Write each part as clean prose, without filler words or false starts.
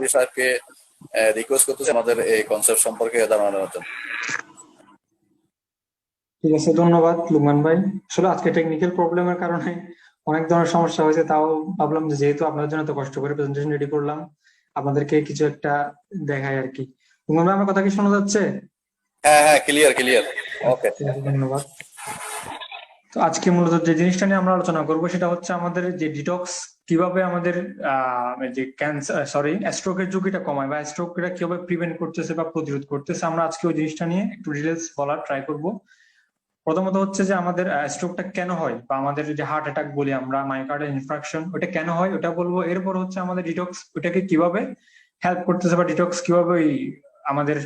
চৌধুরী সাহেবকে রিকোয়েস্ট করতেছি আমাদের এই কনসেপ্ট সম্পর্কে জানানোর জন্য। ঠিক আছে, ধন্যবাদ লুকমান ভাই। আসলে আজকে টেকনিক্যাল প্রবলেমের কারণে অনেক ধরনের সমস্যা হয়েছে, তাও ভাবলাম যে যেহেতু আপনাদের জন্য তো কষ্ট করে প্রেজেন্টেশন রেডি করলাম, আপনাদেরকে কিছু একটা দেখাই আর কি। লুকমান ভাই, আমার কথা কি শোনা যাচ্ছে? হ্যাঁ হ্যাঁ, ক্লিয়ার ক্লিয়ার। ওকে। ঠিক আছে, ধন্যবাদ। তো আজকে মূলত যে জিনিসটা নিয়ে আমরা আলোচনা করবো সেটা হচ্ছে আমাদের যে ডিটক্স কিভাবে আমাদের যে ক্যান্সার স্ট্রোকের ঝুঁকিটা কমায় বা স্ট্রোকটা কিভাবে প্রিভেন্ট করতেছে বা প্রতিরোধ করতেছে, আমরা আজকে ওই জিনিসটা নিয়ে একটু ডিটেলস বলার ট্রাই করব। প্রথমত হচ্ছে যে আমাদের স্ট্রোকটা কেন হয় বা আমাদের যে হার্ট অ্যাটাক বলি আমরা, মায়োকার্ডিয়াল ইনফ্রাকশন, ওটা কেন হয় ওটা বলবো। এরপর হচ্ছে আমাদের ডিটক্স ওটাকে কিভাবে হেল্প করতেছে বা ডিটক্স কিভাবে ওই আমাদের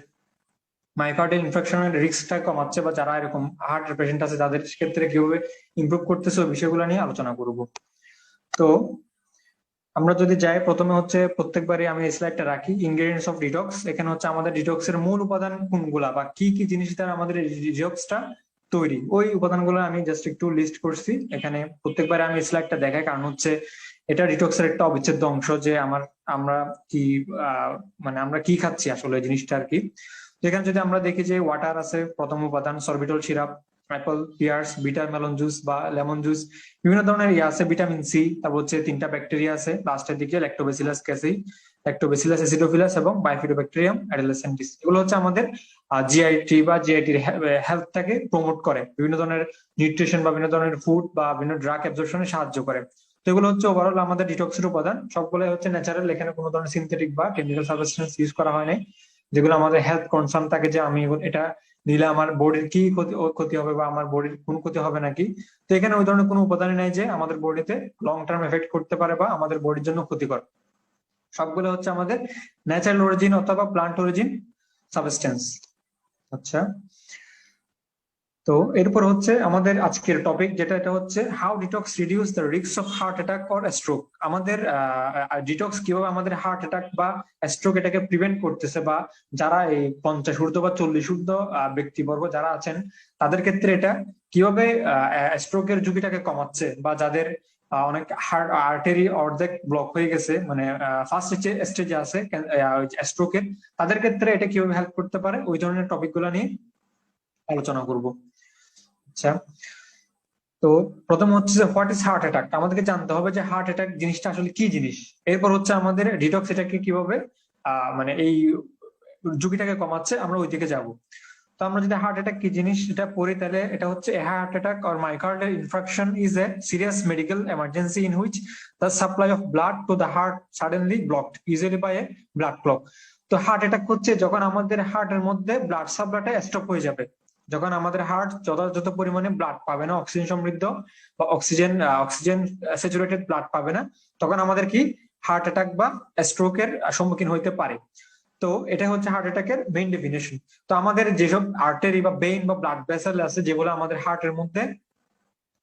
মায়োকার্ডিয়াল ইনফেকশনের রিস্কটা কমাচ্ছে বা যারা এরকম হার্টের পেশেন্ট আছে তাদের ক্ষেত্রে কিভাবে ইমপ্রুভ করতেছে ওই বিষয়গুলো নিয়ে আলোচনা করব। তো আমরা যদি যাই, প্রথমে হচ্ছে প্রত্যেকবারই আমি এই স্লাইডটা রাখি, ইনগ্রেডিয়েন্টস অফ ডিটক্স। এখানে হচ্ছে আমাদের ডিটক্স এর মূল উপাদান কোনগুলা বা কি কি জিনিস দ্বারা আমাদের ডিটক্সটা তৈরি, ওই উপাদানগুলো আমি জাস্ট একটু লিস্ট করছি এখানে। প্রত্যেকবারে আমি স্লাইডটা দেখাই কারণ হচ্ছে এটা ডিটক্সের একটা অবিচ্ছেদ্য অংশ, যে আমরা কি মানে আমরা কি খাচ্ছি আসলে জিনিসটা আর কি। যেখানে যদি আমরা দেখি যে ওয়াটার আছে প্রথম উপাদান, sorbitol syrup, apple, pears, bitter melon juice বা লেমন জুস, বিভিন্ন ধরনের ইয়ে আছে, ভিটামিন সি, তারপর হচ্ছে 3টা ব্যাকটেরিয়া আছে লাস্টের দিকে, ল্যাক্টোবেসিলাস ক্যাসি, ল্যাক্টোবেসিলাস অ্যাসিডোফিলাস এবং বাইফিডোব্যাকটেরিয়াম অ্যাডোলেসেন্টিস। এগুলো হচ্ছে আমাদের জিআইটি বা জিআইটির হেলথটাকে প্রমোট করে, বিভিন্ন ধরনের নিউট্রিশন বা বিভিন্ন ধরনের ফুড বা বিভিন্ন ড্রাগ অ্যাবজর্পশনে সাহায্য করে। তো এগুলো হচ্ছে ওভারঅল আমাদের ডিটক্সের উপাদান, সবগুলো হচ্ছে ন্যাচারাল, এখানে কোনো ধরনের সিনথেটিক বা কেমিক্যাল সাবস্টেন্স ইউজ করা হয় নাই। যেগুলো আমাদের হেলথ কনসার্ন থাকে যে আমি এটা নিলে আমার বডির কি ক্ষতি হবে বা আমার বডির কোন ক্ষতি হবে নাকি, তো এখানে ওই ধরনের কোনো উপাদানই নাই যে আমাদের বডিতে লং টার্ম এফেক্ট করতে পারে বা আমাদের বডির জন্য ক্ষতিকর। সবগুলো হচ্ছে আমাদের ন্যাচারাল অরিজিন অথবা প্লান্ট অরিজিন সাবস্টেন্স। আচ্ছা, তো এরপর হচ্ছে আমাদের আজকের টপিক, যেটা এটা হচ্ছে how detox reduce the risk of heart attack or stroke. আমাদের ডিটক্স কিভাবে আমাদের হার্ট অ্যাটাক বা স্ট্রোক এটাকে প্রিভেন্ট করতেছে, বা যারা এই 50 ঊর্ধ্ব বা 40 ঊর্ধ্ব ব্যক্তিবর্গ যারা আছেন তাদের ক্ষেত্রে এটা কিভাবে স্ট্রোকের ঝুঁকিটাকে কমাচ্ছে, বা যাদের অনেক হার্ট আর্টারি অর্ধেক ব্লক হয়ে গেছে, মানে ফার্স্ট স্টেজে আছে স্ট্রোকের, তাদের ক্ষেত্রে এটা কিভাবে হেল্প করতে পারে, ওই ধরনের টপিক গুলা নিয়ে আলোচনা করব। আচ্ছা, তো প্রথম হচ্ছে যে হোয়াট ইজ হার্ট অ্যাটাক, আমাদেরকে জানতে হবে যে হার্ট অ্যাটাক জিনিসটা আসলে কি জিনিস। এরপর হচ্ছে আমাদের ডিটক্স এটাকে কিভাবে মানে এই ঝুঁকিটাকে কমাচ্ছে, আমরা ওই দিকে যাব। তো আমরা যদি হার্ট অ্যাটাক কি জিনিস এটা পড়ি, তাহলে এটা হচ্ছে a heart attack or myocardial infraction is a serious medical emergency in which the supply of blood to the heart suddenly blocked usually by a blood clot. তো হার্ট অ্যাটাক হচ্ছে যখন আমাদের হার্টের মধ্যে ব্লাড সাপ্লাইটা স্টপ হয়ে যাবে, যখন আমাদের হার্ট যথাযথ পরিমাণে ব্লাড পাবে না, অক্সিজেন সমৃদ্ধ বা অক্সিজেন স্যাচুরেটেড ব্লাড পাবে না, তখন আমাদের কি হার্ট অ্যাটাক বা স্ট্রোকের সম্মুখীন হইতে পারে। তো এটা হচ্ছে হার্ট অ্যাটাকের মেইন ডেফিনেশন। তো আমাদের যেসব আর্টারি বা বেইন বা ব্লাড ভেসেল আছে যেগুলো আমাদের হার্টের মধ্যে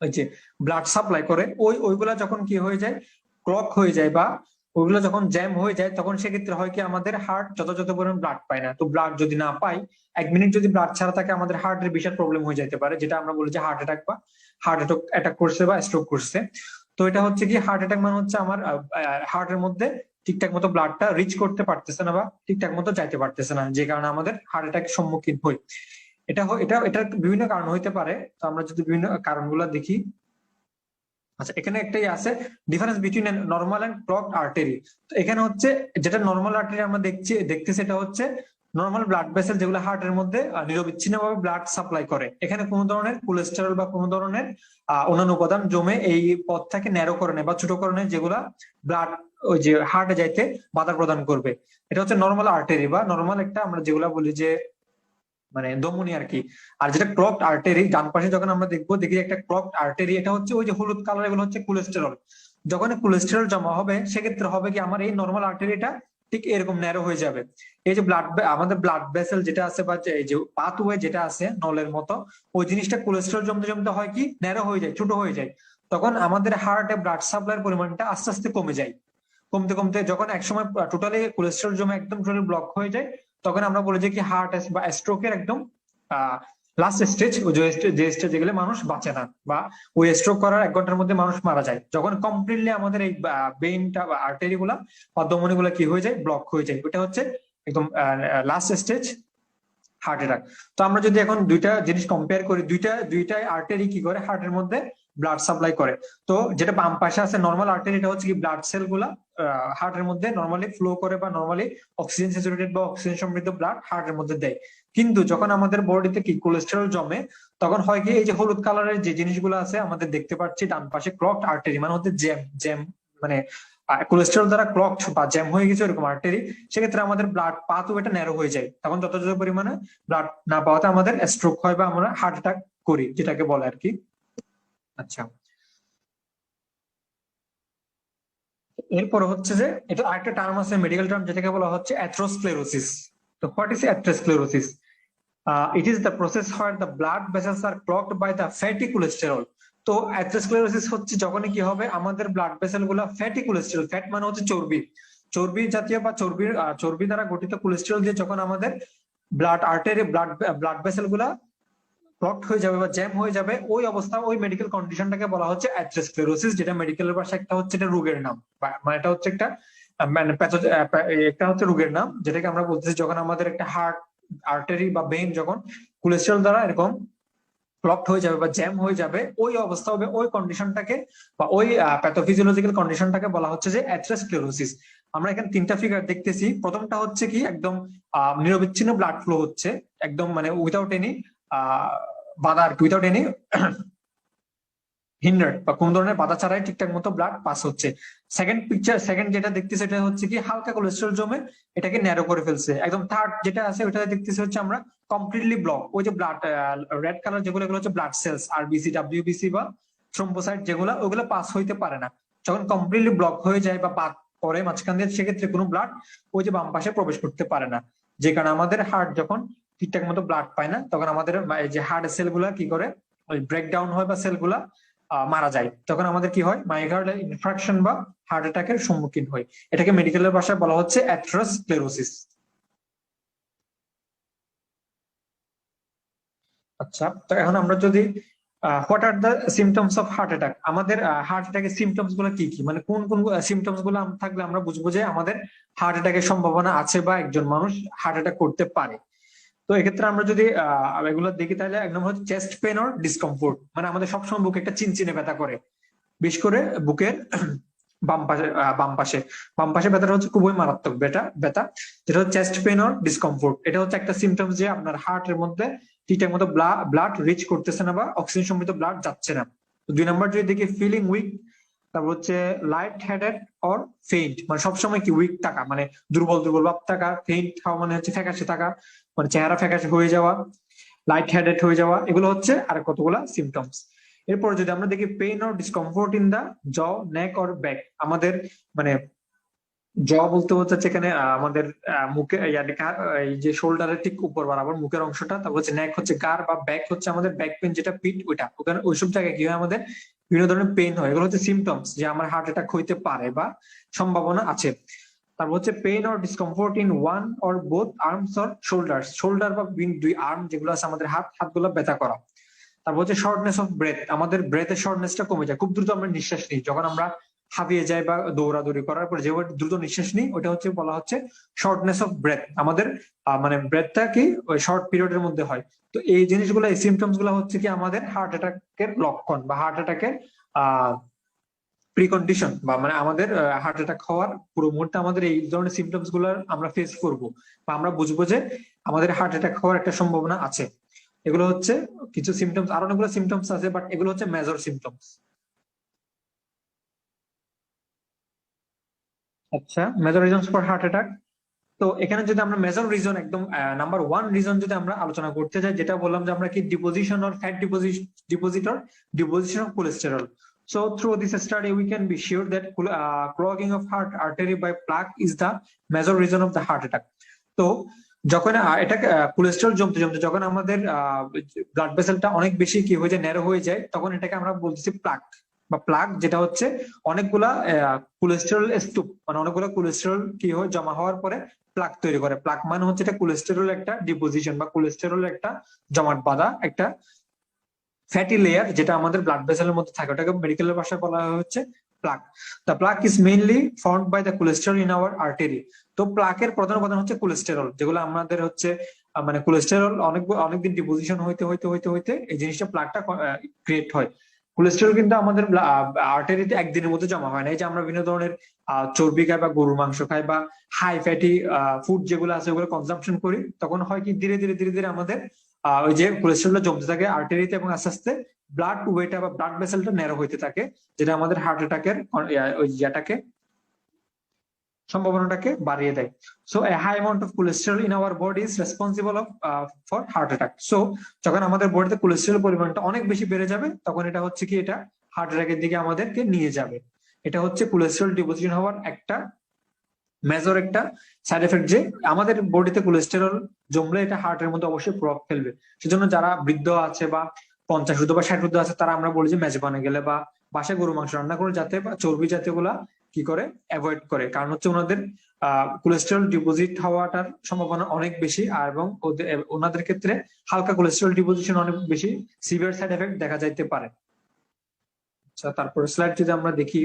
ওই যে ব্লাড সাপ্লাই করে, ওইগুলা যখন কি হয়ে যায়, ক্লক হয়ে যায় বা ওইগুলো যখন জ্যাম হয়ে যায়, তখন সেক্ষেত্রে হয় কি আমাদের হার্ট যথাযথ পরিমাণ ব্লাড পায় না। তো ব্লাড যদি না পাই, 1 মিনিট যদি ব্লাড ছাড়া থাকে, আমাদের হার্টের বিশাল প্রবলেম হয়ে যেতে পারে, যেটা আমরা বলি যে হার্ট অ্যাটাক বা হার্ট অ্যাটাক করছে বা স্ট্রোক করছে। তো এটা হচ্ছে কি হার্ট অ্যাটাক মানে হচ্ছে আমার হার্টের মধ্যে ঠিকঠাক মতো ব্লাডটা রিচ করতে পারতেছে না বা ঠিকঠাক মতো যাইতে পারতেছে না, যে কারণে আমাদের হার্ট অ্যাটাকের সম্মুখীন হই। এটার বিভিন্ন কারণ হইতে পারে। তো আমরা যদি বিভিন্ন কারণগুলো দেখি, আচ্ছা এখানে একটাই আছে difference between normal and clogged artery. তো এখানে হচ্ছে যেটা নর্মাল আর্টারি আমরা দেখতেছি এটা হচ্ছে নর্মাল ব্লাড ভেসেল, যেগুলো হার্টের মধ্যে নিরবিচ্ছিন্নভাবে ব্লাড সাপ্লাই করে। এখানে কোনো ধরনের কোলেস্টেরল বা কোনো ধরনের অন্যান্য উপাদান জমে এই পথটাকে ন্যারো করে নেয় বা ছোট করে নেয়, যেগুলা ব্লাড ওই যে হার্টে যাইতে বাধা প্রদান করবে। এটা হচ্ছে নর্মাল আর্টারি বা নর্মাল একটা আমরা যেগুলা বলি যে মানে ধমনী আর কি। আর যেটা ক্লগড আর্টারি, ডান পাশে যখন আমরা দেখি একটা ক্লগড আর্টারি, এটা হচ্ছে ওই যে হলুদ কালার, এগুলো হচ্ছে কোলেস্টেরল। যখন কোলেস্টেরল জমা হবে, সেক্ষেত্রে হবে কি আমার এই নর্মাল আর্টারিটা ঠিক এরকম ন্যারো হয়ে যাবে। এই যে আমাদের ব্লাড ভেসেল যেটা আছে বা এই যে পাথওয়ে যেটা আছে নলের মতো, ওই জিনিসটা কোলেস্টেরল জমতে জমতে হয় কি ন্যারো হয়ে যায়, ছোট হয়ে যায়। তখন আমাদের হার্টে ব্লাড সাপ্লাইয়ের পরিমাণটা আস্তে আস্তে কমে যায়। কমতে কমতে যখন একসময় টোটালি কোলেস্টেরল জমে একদম টোটালি ব্লক হয়ে যায়, তখন আমরা বলি যে কি হার্ট বা স্ট্রোকের একদম লাস্ট স্টেজ, ওই যে স্টেজে গেলে মানুষ বাঁচে না, বা ওই স্ট্রোক করার 1 ঘন্টার মধ্যে মানুষ মারা যায়, যখন কমপ্লিটলি আমাদের এই বেইনটা বা আর্টারি গুলা বা ধমনী গুলা কি হয়ে যায়, ব্লক হয়ে যায়, ওটা হচ্ছে একদম লাস্ট স্টেজ হার্ট অ্যাটাক। তো আমরা যদি এখন দুইটা জিনিস কম্পেয়ার করি, দুইটা আর্টারি কি করে হার্টের মধ্যে ব্লাড সাপ্লাই করে। তো যেটা বাম পাশে আছে নর্মাল আর্টারি, এটা হচ্ছে কি ব্লাড সেল গুলা হার্টের মধ্যে নর্মালি ফ্লো করে, বা নর্মালি অক্সিজেন স্যাচুরেটেড বা অক্সিজেন সমৃদ্ধ ব্লাড হার্টের মধ্যে দেয়। কিন্তু যখন আমাদের বডিতে কি কোলেস্টেরল জমে, তখন হয় কি, এই যে হলুদ কালারের যে জিনিসগুলো আছে আমাদের দেখতে পাচ্ছি ডান পাশে, ক্লকড আর্টারি মানে হচ্ছে জ্যাম জ্যাম, মানে কোলেস্টেরল দ্বারা ক্লকড বা জ্যাম হয়ে গেছে এরকম আর্টারি। সেক্ষেত্রে আমাদের ব্লাড পাথ এটা ন্যারো হয়ে যায়, তখন যথাযথ পরিমাণে ব্লাড না পাওয়াতে আমাদের স্ট্রোক হয় বা আমরা হার্ট অ্যাটাক করি, যেটাকে বলে আর কি। আচ্ছা, এরপর হচ্ছে যে এটা আরেকটা টার্ম আছে, মেডিকেল টার্ম, যেটাকে বলা হচ্ছে অ্যাথেরোস্ক্লেরোসিস। তো what is atherosclerosis? It is the process where the blood vessels are clogged by the fatty cholesterol. তো অ্যাথেরোস্ক্লেরোসিস হচ্ছে যখনই কি হবে, আমাদের ব্লাড ভেসেল গুলা ফ্যাটি কোলেস্টেরল, ফ্যাট মানে হচ্ছে চর্বি, চর্বি জাতীয় বা চর্বি দ্বারা গঠিত কোলেস্টেরল দিয়ে যখন আমাদের ব্লাড আর্টারি ব্লাড ভেসেল গুলা ক্লগড হয়ে যাবে বা জ্যাম হয়ে যাবে, ওই অবস্থা, ওই মেডিকেল কন্ডিশনটাকে বলা হচ্ছে অ্যাথেরোস্ক্লেরোসিস, যেটা মেডিকেলের ভাষায় একটা হচ্ছে এটা রোগের নাম, মানে এটা হচ্ছে একটা মানে একটা হচ্ছে রোগের নাম, যেটাকে আমরা বলতেছি যখন আমাদের একটা হার্ট আর্টারি বা ভেইন যখন কোলেস্টেরল দ্বারা এরকম ক্লগড হয়ে যাবে বা জ্যাম হয়ে যাবে, ওই অবস্থা হবে, ওই কন্ডিশনটাকে বা ওই প্যাথোফিজিওলজিক্যাল কন্ডিশনটাকে বলা হচ্ছে যে অ্যাথেরোস্ক্লেরোসিস। আমরা এখানে 3টা ফিগার দেখতেছি। প্রথমটা হচ্ছে কি একদম নিরবিচ্ছিন্ন ব্লাড ফ্লো হচ্ছে, একদম মানে উইদাউট এনি বাধা আর কি, উইদাউট এনি হিন্ডার্ড বা কোন ধরনের বাধা ছাড়াই ঠিকঠাক মতো ব্লাড পাস হচ্ছে। সেকেন্ড যেটা দেখতেছে এটা হচ্ছে কি হালকা কোলেস্ট্রল জমে এটাকে ন্যারো করে ফেলছে একদম। থার্ড যেটা আছে ওটা দেখতেছে হচ্ছে আমরা কমপ্লিটলি ব্লক, ওই যে ব্লাড রেড কালার যেগুলো, এগুলো হচ্ছে ব্লাড সেলস, আরবিসি, ডাব্লিউবিসি বা থ্রোম্বোসাইট, যেগুলো ওগুলো পাস হইতে পারে না। যখন কমপ্লিটলি ব্লক হয়ে যায় বা বাদ পরে মাঝখান দিয়ে, সেক্ষেত্রে কোনো ব্লাড ওই যে বাম পাশে প্রবেশ করতে পারে না। যে কারণে আমাদের হার্ট যখন ঠিকঠাক মতো ব্লাড পায় না, তখন আমাদের এই যে হার্টের সেল গুলা কি করে, ওই ব্রেকডাউন হয় বা সেল গুলা মারা যায়, তখন আমাদের কি হয়, মাইকার্ডিয়াল ইনফ্রাকশন বা হার্ট অ্যাটাকের সম্মুখীন হয়। এটাকে মেডিকেলের ভাষায় বলা হচ্ছে অ্যাথেরোস্ক্লেরোসিস। আচ্ছা, তো এখন আমরা যদি what are the symptoms of heart attack, আমাদের হার্ট অ্যাটাকের সিমটমস গুলো কি কি, মানে কোন কোন সিমটমস গুলো থাকলে আমরা বুঝবো যে আমাদের হার্ট অ্যাটাকের সম্ভাবনা আছে বা একজন মানুষ হার্ট অ্যাটাক করতে পারে। তো এক্ষেত্রে আমরা যদি এগুলো দেখি, তাহলে এক নম্বর হচ্ছে চেস্ট পেন অর ডিসকমফোর্ট, মানে আমাদের সবসময় বুকে একটা চিনচিনে ব্যথা করে, বিশেষ করে বুকের বাম পাশে বাম পাশে ব্যথাটা হচ্ছে খুবই মারাত্মক ব্যথা, যেটা হচ্ছে চেস্ট পেন অর ডিসকমফোর্ট। এটা হচ্ছে একটা সিমটমস যে আপনার হার্টের মধ্যে ঠিকঠাক মতো ব্লাড রিচ করতেছে না বা অক্সিজেন সমৃদ্ধ ব্লাড যাচ্ছে না। তো 2 নম্বর যদি দেখি ফিলিং উইক, তারপর হচ্ছে লাইট হেডেড অর ফেইন্ট, মানে সবসময় কি উইক থাকা, মানে দুর্বল দুর্বল ভাব থাকা, ফেইন্ট হওয়া মানে হচ্ছে ফ্যাকাশে থাকা, মানে চেহারা ফ্যাকাশে হয়ে যাওয়া, লাইট হেডেড হয়ে যাওয়া, এগুলো হচ্ছে আর কতগুলা সিমটমস। এরপর যদি আমরা দেখি pain or discomfort in the jaw, neck or back, আমাদের মানে জ বলতে হচ্ছে যেখানে আমাদের মুখে এই যে শোল্ডারের ঠিক উপর বরাবর মুখের অংশটা, তারপর হচ্ছে নেক হচ্ছে গার, বা ব্যাক হচ্ছে আমাদের ব্যাক পেন যেটা পিঠ, ওইটা ওখানে ওইসব জায়গায় কি হয় আমাদের বিভিন্ন ধরনের পেইন হয়। এগুলো হচ্ছে সিমটমস যে আমার হার্ট অ্যাটাক হইতে পারে বা সম্ভাবনা আছে। তারপর হচ্ছে pain or discomfort in one or both arms or shoulders, shoulder বা দুই আর্ম যেগুলো আছে আমাদের হাতগুলো ব্যথা করা। তারপর হচ্ছে শর্টনেস অফ ব্রেথ, আমাদের ব্রেথের শর্টনেসটা কমে যায়, খুব দ্রুত আমরা নিঃশ্বাস নিই যখন আমরা হাঁপিয়ে যাই বা দৌড়াদৌড়ি করার পর যে দ্রুত নিঃশ্বাস নিই, ওটা হচ্ছে বলা হচ্ছে শর্টনেস অফ ব্রেথ। আমাদের মানে ব্রেথটা কি ওই শর্ট পিরিয়ডের মধ্যে হয়। তো এই জিনিসগুলো, এই সিমটমস গুলো হচ্ছে কি আমাদের হার্ট অ্যাটাকের লক্ষণ বা হার্ট অ্যাটাকের প্রিকন্ডিশন, বা মানে আমাদের হার্ট অ্যাটাক হওয়ার পুরো মুহূর্তে আমাদের এই ধরনের সিমটমস গুলো আমরা ফেস করব, বা আমরা বুঝবো যে আমাদের হার্ট অ্যাটাক হওয়ার একটা সম্ভাবনা আছে। এগুলো হচ্ছে কিছু সিমটমস, আরো অনেকগুলো সিমটমস আছে, বাট এগুলো হচ্ছে মেজর সিমটমস। আচ্ছা, major reasons for heart attack. তো এখানে যদি আমরা মেজর রিজন একদম নাম্বার 1 রিজন যদি আমরা আলোচনা করতে চাই, যেটা বললাম যে আমরা কি deposition or fat depositor deposition of cholesterol. So through this study, we can be sure that clogging of heart artery by plaque is the major reason of the heart attack. তো যখন এটা কোলেস্টেরল জমতে জমতে যখন আমাদের blood ভেসেলটা অনেক বেশি কি হয়ে যায়, ন্যারো হয়ে যায়, তখন এটাকে আমরা বলতেছি প্লাক। বা প্লাক, যেটা হচ্ছে অনেকগুলা কোলেস্টেরল স্তূপ, মানে অনেকগুলো কোলেস্টেরল কি হয় জমা হওয়ার পরে প্লাক তৈরি করে। প্লাক মানে হচ্ছে এটা কোলেস্টেরল একটা ডিপোজিশন বা কোলেস্টেরল একটা জমাট বাঁধা একটা ফ্যাটি লেয়ার, যেটা আমাদের ব্লাড ভেসেলের মধ্যে থাকে, ওটাকে মেডিকেলের ভাষায় বলা হয় হচ্ছে plaque. The plaque is mainly formed by the cholesterol in our artery. তো প্লাকের প্রধান উপাদান হচ্ছে কোলেস্টেরল, যেগুলো আমাদের হচ্ছে মানে কোলেস্টেরল অনেকদিন ডিপোজিশন হইতে হইতে হইতে হইতে এই জিনিসটা প্লাকটা ক্রিয়েট হয়। কোলেস্টেরল কিন্তু আমাদের আর্টারিতে একদিনের মধ্যে জমা হয় না। এই যে আমরা বিভিন্ন ধরনের চর্বি খাই বা গরুর মাংস খাই বা হাই ফ্যাটি ফুড যেগুলো আছে ওগুলো কনজাম্পশন করি, তখন হয় কি ধীরে ধীরে ধীরে ধীরে আমাদের ওই যে কোলেস্টেরলটা জমতে থাকে আর্টারিতে, এবং আস্তে আস্তে ব্লাড ওয়েটা বা ব্লাড ভেসেলটা ন্যারো হইতে থাকে, যেটা আমাদের হার্ট অ্যাটাকের ওই ইয়াটাকে সম্ভাবনাটাকে বাড়িয়ে দেয়। So a high amount of cholesterol in our body is responsible of for heart attack. So যখন আমাদের বডিতে কোলেস্টেরল পরিমাণটা অনেক বেশি বেড়ে যাবে, তখন এটা হচ্ছে কি এটা হার্ট অ্যাটাকের দিকে আমাদেরকে নিয়ে যাবে। এটা হচ্ছে কোলেস্টেরল ডিপোজিশন হওয়ার একটা মেজর একটা সাইড এফেক্ট, যে আমাদের বডিতে কোলেস্টেরল জমলে এটা হার্টের মধ্যে অবশ্যই প্রভাব ফেলবে। সেজন্য যারা বৃদ্ধ আছে বা 50 বা 60 আছে, তারা আমরা বলি যে মেজবানে গেলে বা বাসায় গরু মাংস রান্না করে যাতে বা চর্বি জাতীয় গুলা কি করে অ্যাভয়েড করে, কারণ হচ্ছে ওনাদের কোলেস্টেরল ডিপোজিট হওয়াটার সম্ভাবনা অনেক বেশি, আর এবং ওনাদের ক্ষেত্রে হালকা কোলেস্টেরল ডিপোজিশন অনেক বেশি সিভিয়ার সাইড এফেক্ট দেখা যাইতে পারে। আচ্ছা, তারপরে স্লাইড যদি আমরা দেখি,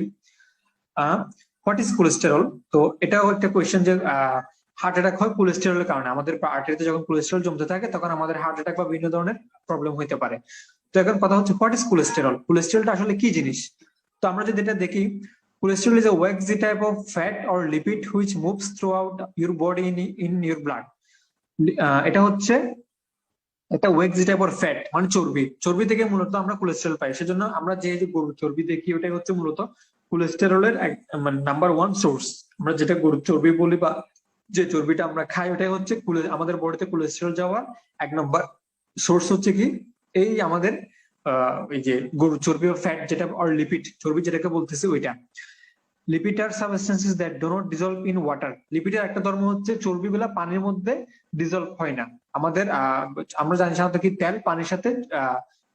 হোয়াট ইজ কোলেস্টেরল। তো এটাও একটা কোয়েশ্চেন যে হার্ট অ্যাটাক হয় কোলেস্টেরলের কারণে। আমাদের আর্টারিতে যখন কোলেস্টেরল জমতে থাকে তখন আমাদের হার্ট অ্যাটাক বা বিভিন্ন ধরনের প্রবলেম হতে পারে। তো এখন কথা হচ্ছে হোয়াট ইজ কোলেস্টেরল, কোলেস্টেরলটা আসলে কি জিনিস। তো আমরা যদি এটা দেখি, cholesterol is a waxy type of fat or lipid which moves throughout your body in your blood. এটা হচ্ছে একটা ওয়েক্সি টাইপের ফ্যাট, মানে চর্বি। চর্বি থেকে মূলত আমরা কোলেস্টেরল পাই। সেজন্য আমরা যে যে গরুর চর্বি দেখি ওটাই হচ্ছে মূলত কোলেস্টেরলের মানে নাম্বার ওয়ান সোর্স। আমরা যেটা গরুর চর্বি বলি বা যে চর্বিটা আমরা খাই, ওটাই হচ্ছে আমাদের বডিতে কোলেস্টেরল যাওয়ার এক নম্বর সোর্স হচ্ছে কি এই আমাদের এই যে গরুর চর্বি ও ফ্যাট, যেটা আর লিপিড চর্বি যেটাকে বলতেছে ওইটা। Lipid are substances that do not dissolve in water. লিপিডের একটা ধর্ম হচ্ছে চর্বিগুলা পানির মধ্যে ডিজলভ হয় না। আমাদের আমরা জানি সাধারণত কি তেল পানির সাথে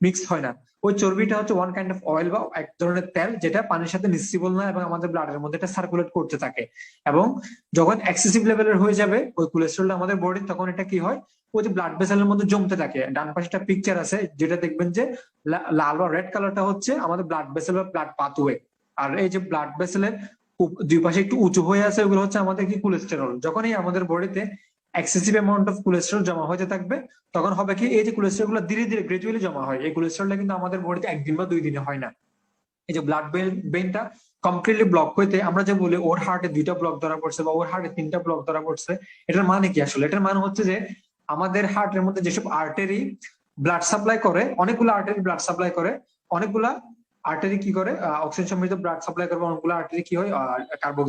মিক্স হয় না। ওই চর্বিটা হচ্ছে ওয়ান কাইন্ড অফ অয়েল বা এক ধরনের তেল, যেটা পানির সাথে মিক্সিবল না এবং আমাদের ব্লাডের মধ্যে এটা সার্কুলেট করতে থাকে। এবং যখন এক্সেসিভ লেভেলের হয়ে যাবে ওই কোলেস্ট্রলটা আমাদের বডি, তখন এটা কি হয় ওই যে ব্লাড ভেসেলের মধ্যে জমতে থাকে। ডান পাশে একটা পিকচার আছে যেটা দেখবেন যে লাল বা রেড কালারটা হচ্ছে আমাদের ব্লাড ভেসেল বা ব্লাড পাথওয়ে। আর এই যে ব্লাড ভেসেলের দুই পাশে একটু উঁচু হয়ে আছে, ওগুলো হচ্ছে আমাদের কি কোলেস্টেরল। যখনই আমাদের বডিতে এক্সেসিভ অ্যামাউন্ট অফ কোলেস্টেরল জমা হতে থাকবে, তখন হবে কি এই যে কোলেস্টেরল গুলো ধীরে ধীরে গ্রাজুয়ালি জমা হয়। এই কোলেস্টেরলটা কিন্তু আমাদের বডিতে একদিন বা 2 দিনে হয় না। এই যে ব্লাড ভেইনটা কমপ্লিটলি ব্লক হইতে, আমরা যে বলি ওর হার্টে 2টা ব্লক ধরা পড়ছে বা ওর হার্টে 3টা ব্লক ধরা পড়ছে, এটার মানে কি আসলে? এটার মানে হচ্ছে যে আমাদের হার্টের মধ্যে যেসব আর্টারি ব্লাড সাপ্লাই করে, অনেকগুলো আর্টারি ব্লাড সাপ্লাই করে, অনেকগুলা আর্টারি কি করে অক্সিজেন সমৃদ্ধ ব্লাড সাপ্লাই করবে, অনেকগুলো আর্টারি কি হয় কার্বন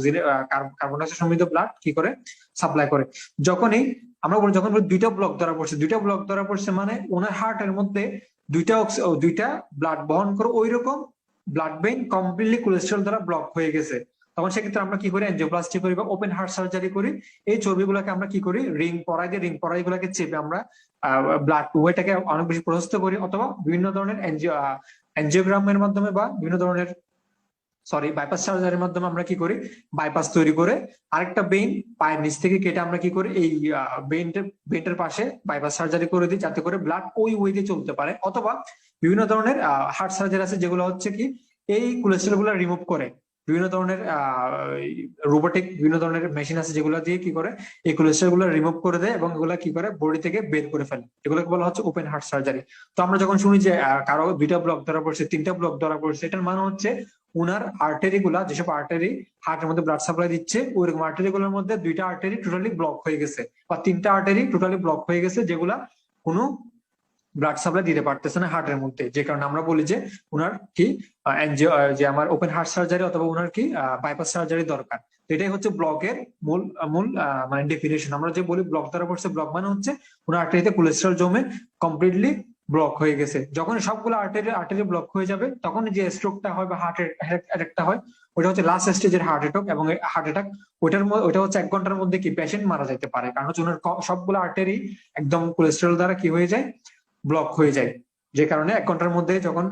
ডাইঅক্সাইড সমৃদ্ধ ব্লাড কি করে সাপ্লাই করে। যখনই আমরা বলি যখন 2টা ব্লক ধরা পড়ছে, 2টা ব্লক ধরা পড়ছে মানে ওনার হার্টের মধ্যে দুইটা ব্লাড বহন করে ওই রকম ব্লাড ভেইন কমপ্লিটলি কোলেস্ট্রল দ্বারা ব্লক হয়ে গেছে। তখন সেক্ষেত্রে আমরা কি করি, এনজিওপ্লাস্টি করি বা ওপেন হার্ট সার্জারি করি। এই চর্বিগুলোকে আমরা কি করি, রিং পরাই গুলাকে চেপে আমরা ব্লাড ওয়েটাকে অনেক বেশি প্রশস্ত করি, অথবা বিভিন্ন ধরনের এনজিওগ্রামের মাধ্যমে বা বিভিন্ন ধরনের বাইপাস সার্জারির মাধ্যমে আমরা কি করি, বাইপাস তৈরি করে আরেকটা বেইন পায়ের নিচ থেকে কেটে আমরা কি করি এই বেইনটার পাশে বাইপাস সার্জারি করে দিই, যাতে করে ব্লাড ওই ওয়েতে চলতে পারে। অথবা বিভিন্ন ধরনের হার্ট সার্জারি আছে যেগুলো হচ্ছে কি এই কোলেস্ট্রল গুলো রিমুভ করে। বিভিন্ন ধরনের রোবোটিক বিভিন্ন ধরনের মেশিন আছে যেগুলো দিয়ে কি করে এই কোলেস্ট্রল গুলো রিমুভ করে দেয় এবং এগুলা কি করে বডি থেকে বের করে ফেলে। এগুলোকে বলা হচ্ছে ওপেন হার্ট সার্জারি। তো আমরা যখন শুনি যে কারো 2টা ব্লক ধরা পড়ছে, 3টা ব্লক ধরা পড়ছে, এটার মানে হচ্ছে উনার আর্টারি গুলা, যেসব আর্টারি হার্টের মধ্যে ব্লাড সাপ্লাই দিচ্ছে, ওইরকম আর্টারি গুলোর মধ্যে 2টা আর্টারি টোটালি ব্লক হয়ে গেছে বা 3টা আর্টারি টোটালি ব্লক হয়ে গেছে, যেগুলা কোনো ব্লাড সাপ্লাই দিতে পারতেছে না হার্টের মধ্যে। যে কারণে আমরা বলি যে উনার কি এনজিও যে আমার ওপেন হার্ট সার্জারি অথবা উনার কি বাইপাস সার্জারি দরকার। তো এটাই হচ্ছে ব্লকের মূল মূল মানে ডেফিনেশন। আমরা যে বলি ব্লক ধরা পড়ছে, ব্লক মানে হচ্ছে উনার আর্টারিতে কোলেস্ট্রল জমে কমপ্লিটলি ব্লক হয়ে গেছে। যখন সবগুলো আর্টারি ব্লক হয়ে যাবে, তখন যে স্ট্রোকটা হয় বা হার্ট অ্যাটাকটা হয়, ওটা হচ্ছে লাস্ট স্টেজের হার্ট অ্যাটাক। এবং হার্ট অ্যাটাক ওটা হচ্ছে 1 ঘন্টার মধ্যে কি পেশেন্ট মারা যেতে পারে, কারণ হচ্ছে ওনার সবগুলো আর্টারি একদম কোলেস্ট্রল দ্বারা কি হয়ে যায়, ব্লক হয়ে যায়। যে কারণে 1 ঘন্টার মধ্যে যখন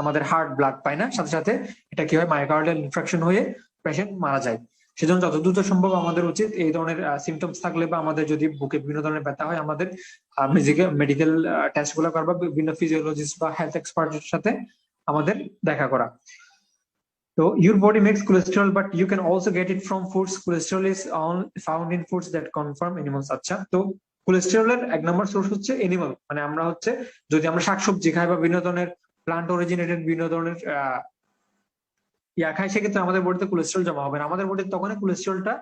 আমাদের হার্ট ব্লাড পায় না, সাথে সাথে এটা কি হয়, মায়োকার্ডিয়াল ইনফ্রাকশন হয়ে পেশেন্ট মারা যায়। সেজন্য যত দ্রুত সম্ভব আমাদের উচিত এই ধরনের সিমটমস থাকলে বা আমাদের যদি বুকে বিভিন্ন ধরনের ব্যথা হয়, আমাদের মেডিকেল টেস্ট গুলো করা বা বিভিন্ন ফিজিওলজিস্ট বা হেলথ এক্সপার্টের সাথে আমাদের দেখা করা। তো your body makes cholesterol, but you can also get it from foods. Cholesterol is all found in foods that come from animals. আচ্ছা, তো কোলেস্টেরলের এক নম্বর সোর্স হচ্ছে এনিমাল, মানে আমরা হচ্ছে যদি আমরা শাকসবজি খাই বা বিভিন্ন ধরনের প্লান্ট অরিজিনেটেড বিভিন্ন ধরনের খাই, সেক্ষেত্রে আমাদের বডিতে কোলেস্ট্রল জমা হবে না। আমাদের বডিতে তখন কোলেস্ট্রলটা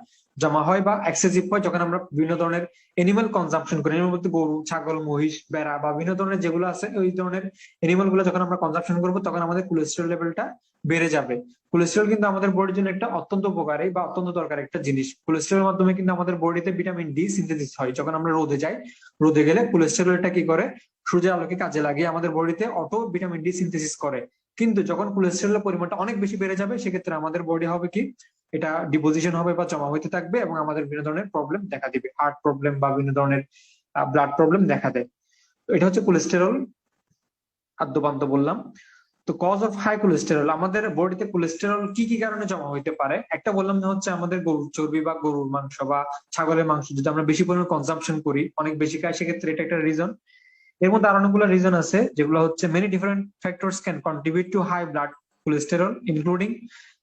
জমা হয় বা এক্সেসিভ হয় যখন আমরা বিভিন্ন ধরনের এনিমাল কনজাম্পশন করি। এর মধ্যে গরু, ছাগল, মহিষ, বেড়া বা বিভিন্ন ধরনের যেগুলো আছে, ওই ধরনের এনিমাল গুলো যখন আমরা কনজাম্পশন করবো তখন আমাদের কোলেস্ট্রল লেভেলটা বেড়ে যাবে। কোলেস্ট্রল কিন্তু আমাদের বডির জন্য একটা অত্যন্ত উপকারী বা অত্যন্ত দরকারি একটা জিনিস। কোলেস্ট্রলের মাধ্যমে কিন্তু আমাদের বডিতে ভিটামিন ডি সিনথেসিস হয়। যখন আমরা রোদে যাই, রোদে গেলে কোলেস্ট্রলটা কি করে, সূর্যের আলোকে কাজে লাগিয়ে আমাদের বডিতে অটো ভিটামিন ডি সিনথেসিস করে। কিন্তু যখন কোলেস্টেরলের পরিমাণটা অনেক বেশি বেড়ে যাবে, সেক্ষেত্রে আমাদের বডি হবে কি, এটা ডিপোজিশন হবে বা জমা হইতে থাকবে এবং আমাদের বিভিন্ন ধরনের প্রবলেম দেখা দিবে, হার্ট প্রবলেম বা বিভিন্ন ধরনের ব্লাড প্রবলেম দেখা দেয়। তো এটা হচ্ছে কোলেস্টেরল আদ্যপান্ত বললাম। তো কজ অফ হাই কোলেস্টেরল, আমাদের বডিতে কোলেস্টেরল কি কি কারণে জমা হইতে পারে? একটা বললাম যে হচ্ছে আমাদের গরুর চর্বি বা গরুর মাংস বা ছাগলের মাংস যদি আমরা বেশি পরিমাণে কনজাম্পশন করি, অনেক বেশি খাই, সেক্ষেত্রে এটা একটা রিজন। এর মধ্যে আরো অনেকগুলো রিজন আছে, যেগুলো হচ্ছে many different factors can contribute to high blood cholesterol, including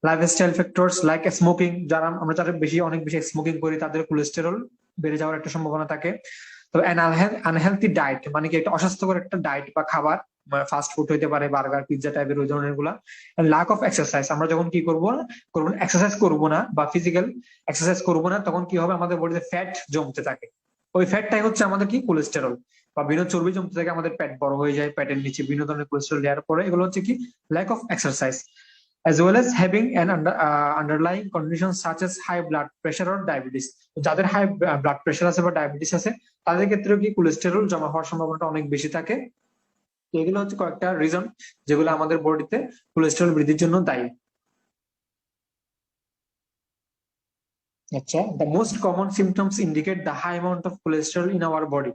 lifestyle factors like smoking. আমরা যারা অনেক বেশি স্মোকিং করি তাদের কোলেস্টেরল বেড়ে যাওয়ার একটা সম্ভাবনা থাকে। তো আনহেলথি ডায়েট, মানে কি একটা অস্বাস্থ্যকর একটা ডায়েট বা খাবার, ফাস্ট ফুড হইতে পারে, বার্গার, পিৎজা টাইপের ওই ধরনের গুলা। ল্যাক অফ এক্সারসাইজ, আমরা যখন কি করবো এক্সারসাইজ করবো না বা ফিজিক্যাল এক্সারসাইজ করবো না, তখন কি হবে, আমাদের বডিতে ফ্যাট জমতে থাকে। ওই ফ্যাটটাই হচ্ছে আমাদের কি কোলেস্টেরল বা বিভিন্ন চর্বি জমতে থাকে, আমাদের পেট বড় হয়ে যায়, পেটের নিচে বিভিন্ন ধরনের কোলেস্টেরল লেয়ার পড়ে, এগুলো হচ্ছে কি lack of exercise. as well as having an underlying condition such as high blood pressure or diabetes। যাদের হাই ব্লাড প্রেশার আছে বা ডায়াবেটিস আছে, তাদের ক্ষেত্রেও কি কোলেস্টেরল জমা হওয়ার সম্ভাবনাটা অনেক বেশি থাকে। তো এগুলো হচ্ছে কয়েকটা রিজন যেগুলো আমাদের বডিতে কোলেস্টেরল বৃদ্ধির জন্য দায়ী। আচ্ছা, the most common symptoms indicate the high amount of cholesterol in our body।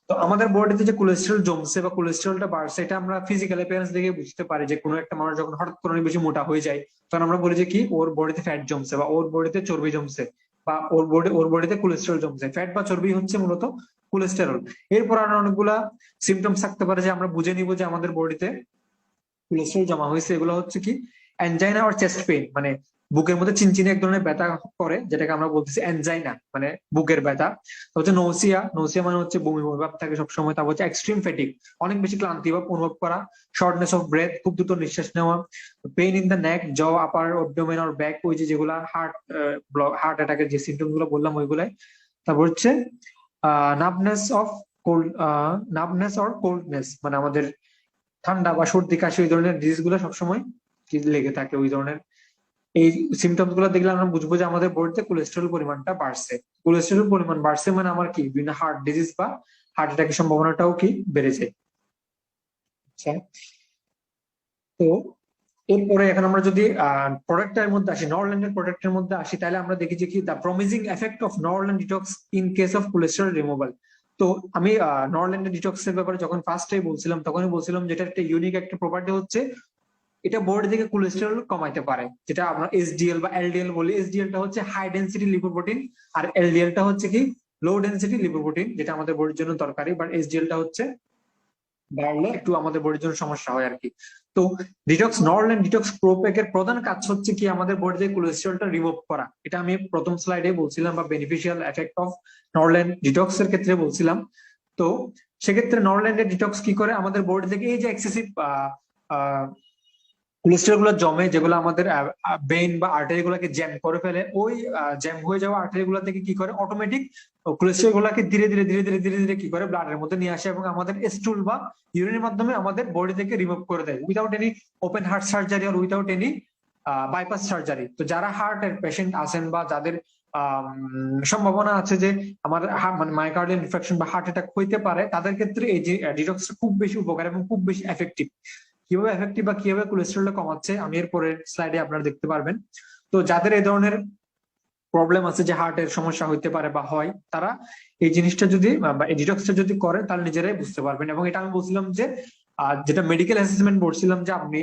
তো আমাদের বডিতে যে কোলেস্টেরল জমছে বা কোলেস্টেরলটা বাড়ছে, এটা আমরা ফিজিক্যাল অ্যাপিয়ারেন্স দেখে বুঝতে পারি। যে কোনো একটা মানুষ যখন হঠাৎ করে অনেক বেশি মোটা হয়ে যায়, তখন আমরা বলি যে কি ওর বডিতে ফ্যাট জমছে বা ওর বডিতে চর্বি জমছে বা ওর বডিতে কোলেস্টেরল জমছে। ফ্যাট বা চর্বি হচ্ছে মূলত কোলেস্টেরল। এরপর আরো অনেকগুলা সিমটমস থাকতে পারে যে আমরা বুঝে নিব যে আমাদের বডিতে কোলেস্টেরল জমা হয়েছে। এগুলো হচ্ছে কি অ্যানজাইনা আর চেস্ট পেইন, মানে বুকের মধ্যে চিনচিনে এক ধরনের ব্যথা করে, যেটাকে আমরা বলতেছি অ্যানজাইনা, মানে বুকের ব্যথা। তো হচ্ছে নৌসিয়া, নৌসিয়া মানে হচ্ছে বমি বমি ভাব থাকে সবসময়। তারপর হচ্ছে এক্সট্রিম ফ্যাটিক, অনেক বেশি ক্লান্তি ভাব অনুভব করা। শর্টনেস অফ ব্রেথ, খুব দ্রুত নিঃশ্বাস নেওয়া। পেইন ইন দ্য নেক, জ, আপার অ্যাবডোমেন অর ব্যাক, ওই যে যেগুলা হার্ট অ্যাটাকের যে সিমটম গুলো বললাম ওইগুলাই। তারপর হচ্ছে নাভনেস অফ কোল্ড, নাভনেস অর কোল্ডনেস, মানে আমাদের ঠান্ডা বা সর্দি কাশি ওই ধরনের ডিজিজ গুলো সবসময় লেগে থাকে। ওই ধরনের এই সিমটমস গুলো দেখলে আমরা বুঝবো যে আমাদের বডিতে কোলেস্টেরল পরিমাণটা বাড়ছে। কোলেস্টেরল পরিমাণ বাড়ছে মানে আমার কি বিভিন্ন হার্ট ডিজিজ বা হার্ট অ্যাটাকের সম্ভাবনাটাও কি বেড়ে যায়। আচ্ছা, তো এরপরে এখন আমরা যদি প্রোডাক্টের মধ্যে আসি, নরল্যান্ডের প্রোডাক্টের মধ্যে আসি, তাহলে আমরা দেখি যে কি the promising effect of Norrland detox in case of cholesterol removal. তো আমি নরল্যান্ডের ডিটক্স এর ব্যাপারে যখন ফার্স্টে বলছিলাম, তখনই বলছিলাম যেটা একটা ইউনিক একটা প্রপার্টি হচ্ছে এটা বডি থেকে কোলেস্টেরল কমাইতে পারে, যেটা আমরা এসডিএল বা এলডিএল বলি। এসডিএল টা হচ্ছে হাই ডেন্সিটি লিপোপ্রোটিন, আর এলডিএল টা হচ্ছে কি লো ডেন্সিটি লিপোপ্রোটিন, যেটা আমাদের বডির জন্য দরকারি। বাট এসডিএল টা হচ্ছে বাড়লে একটু আমাদের বডির জন্য সমস্যা হয় আর কি। তো ডিটক্স নরল্যান্ড ডিটক্স প্রোপ্যাক এর প্রধান কাজ হচ্ছে কি আমাদের বডি থেকে কোলেস্টেরলটা রিমুভ করা। এটা আমি প্রথম স্লাইডে বলছিলাম, বা beneficial effect of Norrland detox এর ক্ষেত্রে বলছিলাম। তো সেক্ষেত্রে নরল্যান্ডের ডিটক্স কি করে, আমাদের বডি থেকে এই যে এক্সেসিভ কোলেস্টেরল গুলো জমে, যেগুলো আমাদের বেইন বা আর্টারি গুলাকে জ্যাম করে ফেলে, ওই জ্যাম হয়ে যাওয়া আর্টারি গুলা থেকে কি করে অটোমেটিক কোলেস্টেরল গুলাকে ধীরে ধীরে ধীরে ধীরে ধীরে ধীরে কি করে ব্লাডের মধ্যে নিয়ে আসে এবং আমাদের স্টুল বা ইউরিনের মাধ্যমে আমাদের বডি থেকে রিমুভ করে দেয়, without any open heart surgery আর উইদাউট এনি বাইপাস সার্জারি। তো যারা হার্টের পেশেন্ট আছেন বা যাদের সম্ভাবনা আছে যে আমার মানে মায়োকার্ডিয়াল ইনফেকশন বা হার্ট অ্যাটাক হইতে পারে, তাদের ক্ষেত্রে এই যে ডিটক্সটা খুব বেশি উপকার এবং খুব বেশি এফেক্টিভ। কিভাবে এফেক্টিভ বা কিভাবে কোলেস্টেরলটা কমাচ্ছে আমি এর পরের স্লাইডে আপনারা দেখতে পারবেন। তো যাদের এই ধরনের প্রবলেম আছে যে হার্টের সমস্যা হইতে পারে বা হয়, তারা এই জিনিসটা যদি বা এই ডিটক্সটা যদি করে তাহলে নিজেরাই বুঝতে পারবেন। এবং এটা আমি বলছিলাম যে আর যেটা মেডিকেল অ্যাসেসমেন্ট বলছিলাম যে আপনি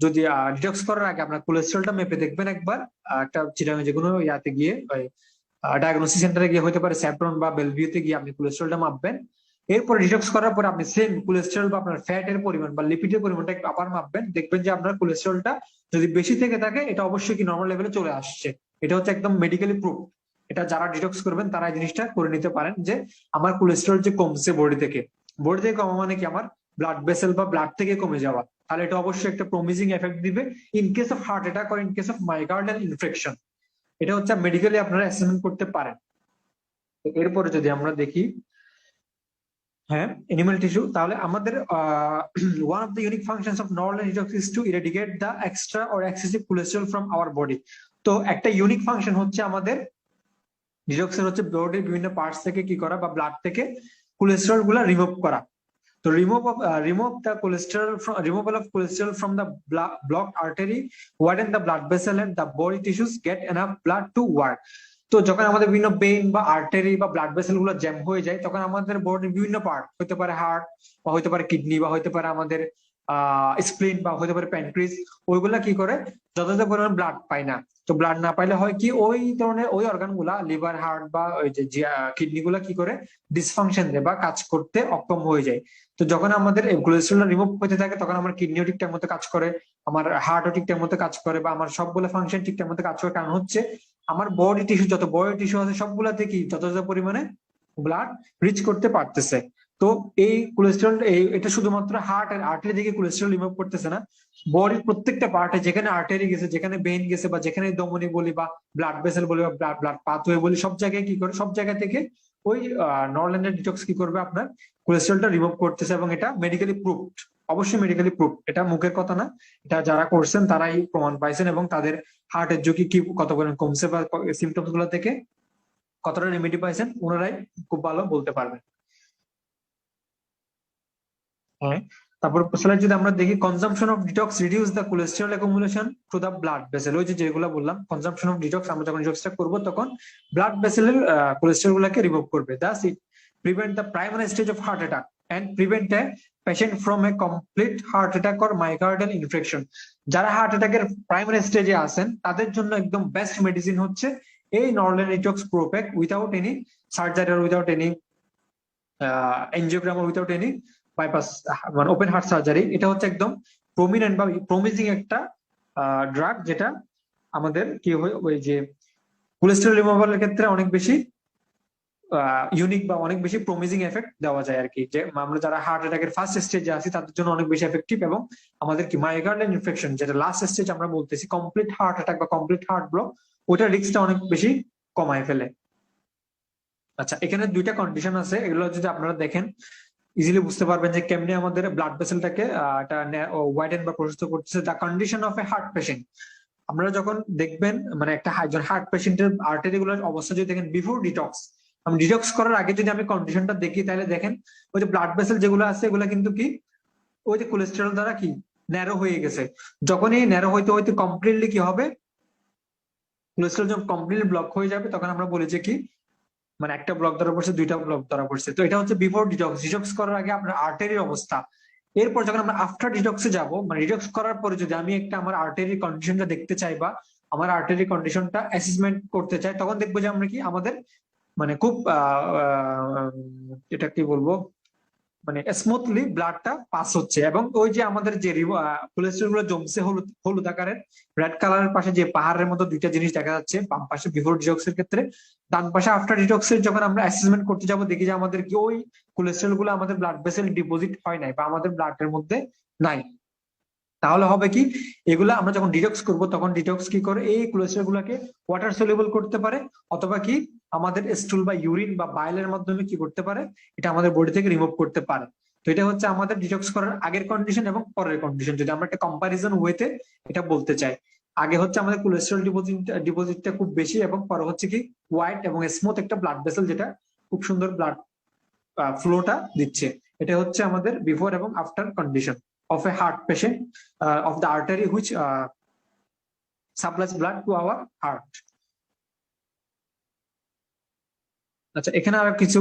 যদি ডিটক্স করার আগে আপনার কোলেস্ট্রলটা মেপে দেখবেন একবার, একটা চিটাগাং যে কোনো ইয়াতে গিয়ে ডায়াগনোসিস সেন্টারে গিয়ে, হতে পারে স্যাফরন বা বেলভিউতে গিয়ে আপনি কোলেস্ট্রলটা মাপবেন। এরপর ডিটক্স করার পর আপনি সেম কোলেস্ট্রল বা আপনার ফ্যাটের পরিমাণ বা লিপিডের পরিমাণটা একটু আবার মাপবেন, দেখবেন যে আপনার কোলেস্ট্রলটা যদি বেশি থেকে থাকে এটা অবশ্যই কি নর্মাল লেভেলে চলে আসছে। এটা হচ্ছে একদম মেডিকেলি প্রুফ। এটা যারা ডিটক্স করবেন তারা এই জিনিসটা করে নিতে পারেন যে আমার কোলেস্ট্রল যে কমছে বডি থেকে কমা মানে কি আমার ব্লাড ভেসেল বা ব্লাড থেকে কমে যাওয়া, তাহলে এটা অবশ্যই একটা প্রমিজিং এফেক্ট দিবে in case of heart attack আর in case of myocardial infection. এটা হচ্ছে মেডিকেলি আপনারা অ্যাসেসমেন্ট করতে পারেন। তো এরপরে যদি আমরা দেখি, হ্যাঁ, এনিম্যাল টিস্যু, তাহলে আমাদের one of the unique functions of normal detox is to eradicate the extra or excessive cholesterol from our body. তো একটা ইউনিক ফাংশন হচ্ছে আমাদের ডিটক্সের হচ্ছে বডির বিভিন্ন পার্টস থেকে কি করা বা ব্লাড থেকে কোলেস্ট্রল গুলা রিমুভ করা। তো remove the cholesterol from removal of cholesterol from the blocked artery widen the blood vessel and the body tissues get enough blood to work. তো যখন আমাদের বিভিন্ন পেইন বা আর্টারি বা ব্লাড ভেসেল গুলো জ্যাম হয়ে যায়, তখন আমাদের বডির বিভিন্ন পার্ট, হতে পারে হার্ট বা হতে পারে কিডনি বা হতে পারে আমাদের স্প্লিন বা হতে পারে প্যানক্রিজ, ওইগুলা কি করে যথাযথ পরিমাণ ব্লাড পায় না। তো ব্লাড না পাইলে হয় কি ওই ধরনের ওই অর্গান গুলা লিভার, হার্ট বা ওই যে কিডনি গুলা কি করে ডিসফাংশন দেয় বা কাজ করতে অক্ষম হয়ে যায়। তো যখন আমাদের কোলেস্ট্রল রিমুভ হতে থাকে তখন আমার কিডনিও ঠিকঠাক মতো কাজ করে, আমার হার্টও ঠিকঠাক মতো কাজ করে, বা আমার সবগুলো ফাংশন ঠিকঠাক মতো কাজ করে। কারণ হচ্ছে আমার বডি টিস্যু, যত বডি টিস্যু আছে সবগুলাতে কি যথাযথ পরিমাণে ব্লাড রিচ করতে পারতেছে। তো এই কোলেস্ট্রল এটা শুধুমাত্র হার্ট আর আর্টারি থেকে কোলেস্ট্রল রিমুভ করতেছে না, বডির প্রত্যেকটা পার্টে যেখানে আর্টারি গেছে, যেখানে ভেইন গেছে, বা যেখানে ধমনী বলি বা ব্লাড ভেসেল বলি বা ব্লাড পাথওয়ে বলি, সব জায়গায় কি করে, সব জায়গা থেকে ওই নরল্যান্ডের ডিটক্স কি করবে আপনার কোলেস্ট্রলটা রিমুভ করতেছে। এবং এটা মেডিকেলি প্রুভড, অবশ্যই মেডিকেলি প্রুভ, এটা মুখের কথা না, এটা যারা করছেন তারাই প্রমাণ পাইছেন এবং তাদের হার্টের ঝুঁকি কি কত পরিমাণ কমছে বা সিমটমস গুলো থেকে কতটা রেমেডি পাইছেন ওনারাই খুব ভালো বলতে পারবেন। হ্যাঁ, তারপর স্লাইড যদি আমরা দেখি, consumption of detox reduce the cholesterol accumulation to the blood vessel. ওই যে যেগুলো বললাম, কনজাম্পশন অফ ডিটক্স, আমরা যখন ডিটক্সটা করবো তখন ব্লাড ভেসেলের কোলেস্টেরল গুলাকে রিমুভ করবে। Thus it prevent the primary stage of heart attack and prevent a patient from a complete heart attack or myocardial infection. যারা হার্ট অ্যাটাকের প্রাইমারি স্টেজে আছেন তাদের জন্য একদম বেস্ট মেডিসিন হচ্ছে এই Norland detox propack, without any surgery আর without any angiogram, without any bypass মানে ওপেন হার্ট সার্জারি। এটা হচ্ছে একদম প্রমিনেন্ট বা প্রমিজিং একটা ড্রাগ, যেটা আমাদের কি হয় ওই যে কোলেস্টেরল রিমুভালের ক্ষেত্রে অনেক বেশি ইউনিক বা অনেক বেশি প্রমিজিং এফেক্ট দেওয়া যায় আর কি। যে আমরা যারা হার্ট অ্যাটাকের ফার্স্ট স্টেজে আছি তাদের জন্য অনেক বেশি এফেক্টিভ, এবং আমাদের কি মায়োকার্ডিয়াল ইনফেকশন যেটা লাস্ট স্টেজ আমরা বলতেছি, কমপ্লিট হার্ট অ্যাটাক বা কমপ্লিট হার্ট ব্লক, ওটার রিস্কটা অনেক বেশি কমায় ফেলে। আচ্ছা, এখানে দুইটা কন্ডিশন আছে, এগুলো যদি আপনারা দেখেন ইজিলি বুঝতে পারবেন যে কেমনি আমাদের ব্লাড ভেসেলটাকে ওয়াইডেন বা প্রশস্ত করতেছে। The condition of A heart patient, আমরা যখন দেখবেন মানে একটা একজন হার্ট পেশেন্টের আর্টারি গুলোর অবস্থা যদি দেখেন বিফোর ডিটক্স, আমি ডিটক্স করার আগে যদি আমি কন্ডিশনটা দেখি, তাহলে দেখেন ওই যে ব্লাড ভেসেল যেগুলো আছে এগুলো কিন্তু কি ওই যে কোলেস্টেরল দ্বারা কি ন্যারো হয়ে গেছে। যখন এই ন্যারো হইতে হইতে কমপ্লিটলি কি হবে, কোলেস্টেরল যখন কমপ্লিটলি ব্লক হয়ে যাবে তখন আমরা বলি যে কি মানে একটা ব্লক ধরা পড়ছে, দুইটা ব্লক ধরা পড়ছে। তো এটা হচ্ছে বিফোর ডিটক্স। ডিটক্স করার আগে আপনার আর্টারির অবস্থা। এরপর যখন আমরা আফটার ডিটক্সে যাব, মানে ডিটক্স করার পরে যদি আমি একটা আমার আর্টারির কন্ডিশনটা দেখতে চাই বা আমার আর্টারির কন্ডিশনটা অ্যাসেসমেন্ট করতে চাই, তখন দেখবো যে আমরা কি আমাদের মানে খুব এটা কি বলবো মানে স্মুথলি ব্লাডটা পাস হচ্ছে। এবং ওই যে আমাদের যে কোলেস্ট্রল গুলো জমছে হলুদ হলুদ আকারের রেড কালারের পাশে যে পাহাড়ের মতো দুইটা জিনিস দেখা যাচ্ছে, বাম পাশে বিফোর ডিটক্স এর ক্ষেত্রে, ডান পাশে আফটার ডিটক্স এর যখন আমরা অ্যাসেসমেন্ট করতে যাব, দেখি যে আমাদের কি ওই কোলেস্ট্রল গুলো আমাদের ব্লাড ভেসেল ডিপোজিট হয় নাই বা আমাদের ব্লাডের মধ্যে নাই। তাহলে হবে কি, এগুলা আমরা যখন ডিটক্স করব তখন ডিটক্স কি করে এই কোলেস্ট্রল গুলাকে ওয়াটার সলিউবল করতে পারে, অথবা কি আমাদের স্টুল বা ইউরিন বা বাইলের মাধ্যমে কি করতে পারে, এটা আমাদের বডি থেকে রিমুভ করতে পারে। তো এটা হচ্ছে আমাদের ডিটক্স করার আগের কন্ডিশন এবং পরের কন্ডিশন, যদি আমরা একটা কম্পারিজন ওয়েতে এটা বলতে চাই। আগে হচ্ছে আমাদের কোলেস্ট্রল ডিপোজিটটা খুব বেশি, এবং পরে হচ্ছে কি হোয়াইট এবং স্মুথ একটা ব্লাড ভেসেল যেটা খুব সুন্দর ব্লাড ফ্লোটা দিচ্ছে। এটা হচ্ছে আমাদের বিফোর এবং after condition of a heart patient of the artery which supplies blood to our heart. আচ্ছা, এখানে আর কিছু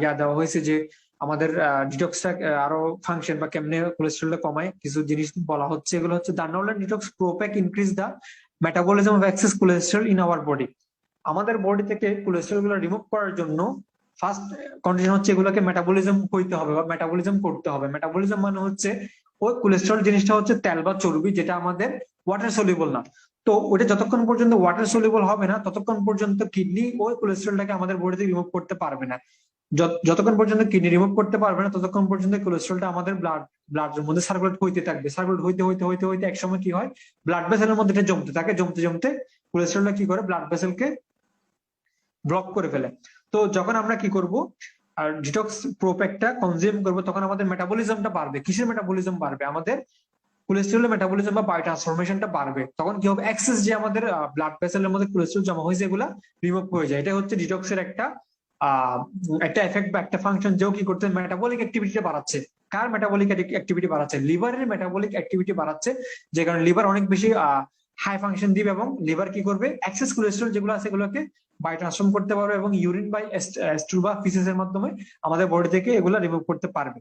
ইয়া দেওয়া হয়েছে যে আমাদের ডিটক্সটা আরো ফাংশন বা কেমনে কোলেস্ট্রলটা কমায় কিছু জিনিস বলা হচ্ছে। এগুলো হচ্ছে the normal detox propack increase the metabolism of excess cholesterol in our body. আমাদের বডি থেকে কোলেস্ট্রল গুলো রিমুভ করার জন্য ফার্স্ট কন্ডিশন হচ্ছে এগুলোকে মেটাবলিজম হইতে হবে বা মেটাবলিজম করতে হবে। মেটাবলিজম মানে হচ্ছে ওই কোলেস্ট্রল জিনিসটা হচ্ছে তেল বা চর্বি, যেটা আমাদের ওয়াটার সলিউবল না। তো ওটা যতক্ষণ পর্যন্ত ওয়াটার সলিউবল হবে না ততক্ষণ পর্যন্ত কিডনি ওই কোলেস্ট্রলটাকে আমাদের বডি থেকে রিমুভ করতে পারবে না। যতক্ষণ পর্যন্ত কিডনি রিমুভ করতে পারবে না ততক্ষণ পর্যন্ত কোলেস্ট্রলটা আমাদের ব্লাডের মধ্যে সার্কুলেট হইতে থাকবে। সার্কুলেট হইতে হইতে হইতে হইতে একসময় কি হয়, ব্লাড ভেসেলের মধ্যে এটা জমতে থাকে, জমতে জমতে কোলেস্ট্রলটা কি করে ব্লাড ভেসেলকে ব্লক করে ফেলে। তো যখন আমরা কি করব আর ডিটক্স প্রোপ্যাকটা কনজিউম করবো তখন আমাদের মেটাবলিজমটা বাড়বে। কিসের মেটাবলিজম বাড়বে? আমাদের কোলেস্ট্রলের মেটাবলিজম বা বায়ো ট্রান্সফরমেশনটা বাড়বে। তখন কি হবে, এক্সেস যে আমাদের ব্লাড ভেসেলের মধ্যে কোলেস্ট্রল জমা হয়েছে এগুলা রিমুভ হয়ে যায়। এটা হচ্ছে ডিটক্সের একটা এফেক্ট বা একটা ফাংশন, যেও কি করতে মেটাবলিক অ্যাক্টিভিটিটা বাড়াচ্ছে। কার মেটাবলিক অ্যাক্টিভিটি বাড়াচ্ছে? লিভারের মেটাবলিক অ্যাক্টিভিটি বাড়াচ্ছে, যে কারণে লিভার অনেক বেশি হাই ফাংশন দিবে এবং লিভার কি করবে, এক্সেস কোলেস্ট্রল যেগুলো আছে এগুলোকে বায়ো ট্রান্সফর্ম করতে পারবে এবং ইউরিন বা স্টুল বা ফিসেস এর মাধ্যমে আমাদের বডি থেকে এগুলো রিমুভ করতে পারবে।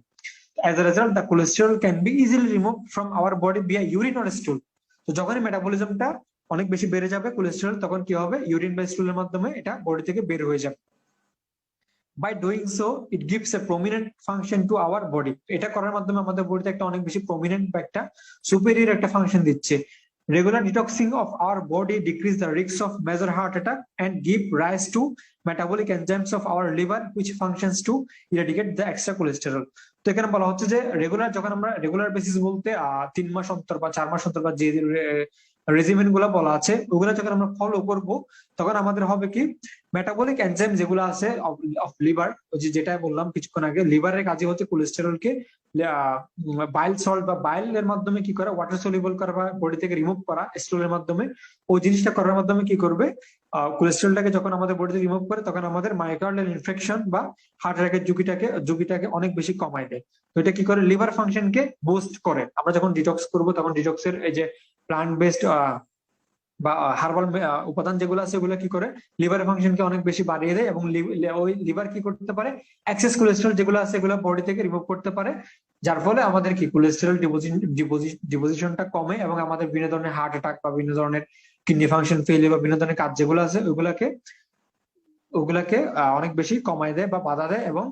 As a result, the cholesterol can be easily removed from our body via urine or stool. তো যখনই মেটাবলিজমটা অনেক বেশি বেড়ে যাবে কোলেস্টেরল, তখন কি হবে, ইউরিন বা স্টুলের মাধ্যমে এটা বডি থেকে বের হয়ে যাবে। By doing so, it gives a prominent function to our body. এটা করার মাধ্যমে আমাদের বডিতে একটা অনেক বেশি প্রমিনেন্ট বা একটা সুপেরিয়র একটা ফাংশন দিচ্ছে। Regular detoxing of our body decrease the risk of major heart attack and give rise to metabolic enzymes of our liver which functions to eradicate the extra cholesterol. তো এখানে বলা হচ্ছে যে regular, যখন আমরা regular basis বলতে 3 মাস অন্তর বা 4 মাস অন্তর বা যে রেজিমেন্ট গুলা বলা আছে ওগুলা যখন আমরা ফলো করব তখন আমাদের হবে কি, মেটাবলিক এনজাইম যেগুলো আছে অফ লিভার, যেটা বললাম কিছুক্ষণ আগে, লিভারের কাজে হচ্ছে কোলেস্টেরলকে বাইল সল্ট বা বাইলের মাধ্যমে কি করা, ওয়াটার সলিউবল করা বা বডি থেকে রিমুভ করা স্টুলের মাধ্যমে। ওই জিনিসটা করার মাধ্যমে কি করবে, কোলেস্টেরলটাকে যখন আমাদের বডি থেকে রিমুভ করে তখন আমাদের মায়োকার্ডিয়াল ইনফেকশন বা হার্ট অ্যাটাকের ঝুঁকিটাকে অনেক বেশি কমায় দেয়। তো এটা কি করে, লিভার ফাংশনকে বুস্ট করে। আমরা যখন ডিটক্স করব তখন ডিটক্সের এই যে প্লান্ট বেসড বা হার্বাল উপাদান যেগুলো আছে ওগুলো কি করে, লিভার ফাংশনকে অনেক বেশি বাড়িয়ে দেয় এবং ওই লিভার কি করতে পারে, এক্সেস কোলেস্টেরল যেগুলো আছে এগুলো বডি থেকে রিমুভ করতে পারে, যার ফলে আমাদের কি কোলেস্টেরল ডিপোজিশনটা কমে এবং আমাদের বিভিন্ন ধরনের হার্ট অ্যাটাক বা বিভিন্ন ধরনের কিডনি ফাংশন ফেলিয়ার বা বিভিন্ন ধরনের কাজ যেগুলো আছে ওগুলাকে অনেক বেশি কমায় দেয় বা বাধা দেয় এবং